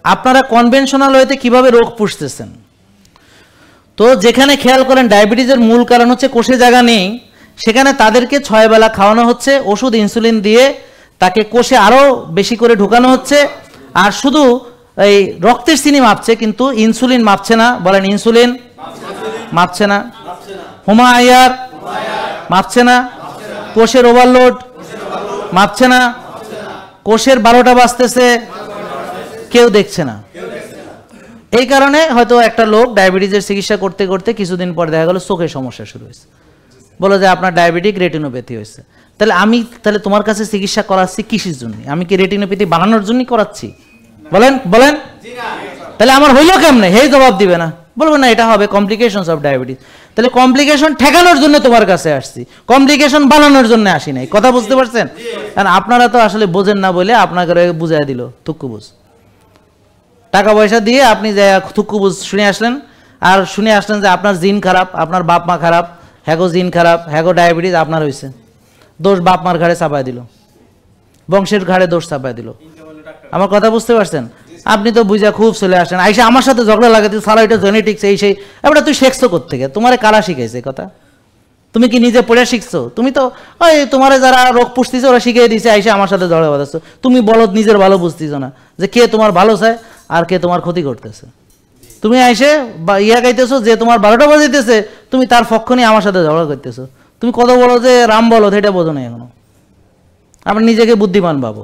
আপনারা কনভেনশনাল ওয়েতে কিভাবে রোগ পুষতেছেন। তো যেখানে খেয়াল করেন ডায়াবেটিসের মূল কারণ হচ্ছে কোষে জায়গা নেই, সেখানে তাদেরকে 6 বেলা খাওয়ানো হচ্ছে, ওষুধ ইনসুলিন দিয়ে তাকে কোষে আরও বেশি করে ঢুকানো হচ্ছে, আর শুধু এই রক্তের চিনি মাপছে কিন্তু ইনসুলিন মাপছে না। বলেন ইনসুলিন মাপছে না, হুমায়ার মাপছে না, কোষের ওভারলোড মাপছে না, কোষের 12টা বাজতেছে কেউ দেখছে না। এই কারণে হয়তো একটা লোক ডায়াবেটিসের চিকিৎসা করতে করতে কিছুদিন পর দেখা গেল চোখের সমস্যা শুরু হয়েছে, বলো যে আপনার ডায়াবেটিক রেটিনোপ্যাথি হয়েছে। তাহলে তোমার কাছে চিকিৎসা করাচ্ছি কিসের জন্য? আমি কি রেটিনোপ্যাথি বানানোর জন্য করাচ্ছি? বলেন বলেন, তাহলে আমার হইলো কেমনে? হেই জবাব দিবে না, বলবো না এটা হবে কমপ্লিকেশনস অফ ডায়াবেটিস। তাহলে কমপ্লিকেশন ঠেকানোর জন্য তোমার কাছে আসছি, কমপ্লিকেশন বানানোর জন্য আসি নাই। কথা বুঝতে পারছেন? কারণ আপনারা তো আসলে বোঝেন না বলে আপনাকে বুঝাই দিল থুক্কু বুঝ। টাকা পয়সা দিয়ে আপনি যে থুক্কু বুঝ শুনে আসলেন, আর শুনে আসলেন যে আপনার জিন খারাপ, আপনার বাপ মা খারাপ, হ্যাগো জিন খারাপ, হ্যাগো ডায়াবেটিস আপনার হয়েছে। দোষ বাপ মার ঘাড়ে চাপায় দিল, বংশের ঘাড়ে দোষ চাপায় দিল। আমার কথা বুঝতে পারছেন? আপনি তো বুঝা খুব চলে আসেন, আইসা আমার সাথে ঝগড়া লাগাতে, সারা এটা জেনেটিক্স এই সেই। এবার তুই শিখছো কোত্থেকে? তোমার কারা শিখাইছে কথা? তুমি কি নিজে পড়ে শিখছো? তুমি তো ওই তোমার যারা রোগ পুষতেছে ওরা শিখিয়ে দিয়েছে, আইসা আমার সাথে ঝগড়া বাঁধাচ্ছ। তুমি বলো নিজের ভালো বুঝতেছো না যে কে তোমার ভালো চায় আর কে তোমার ক্ষতি করতেছে। তুমি আইসে ইয়া গাইতেছো যে তোমার 12টা বাজাইতেছে, তুমি তার পক্ষ নিয়ে আমার সাথে ঝগড়া করতেছো। তুমি কত বলো যে রাম বলো, সেটা বোঝো না এখনো। আমরা নিজেকে বুদ্ধিমান ভাবো।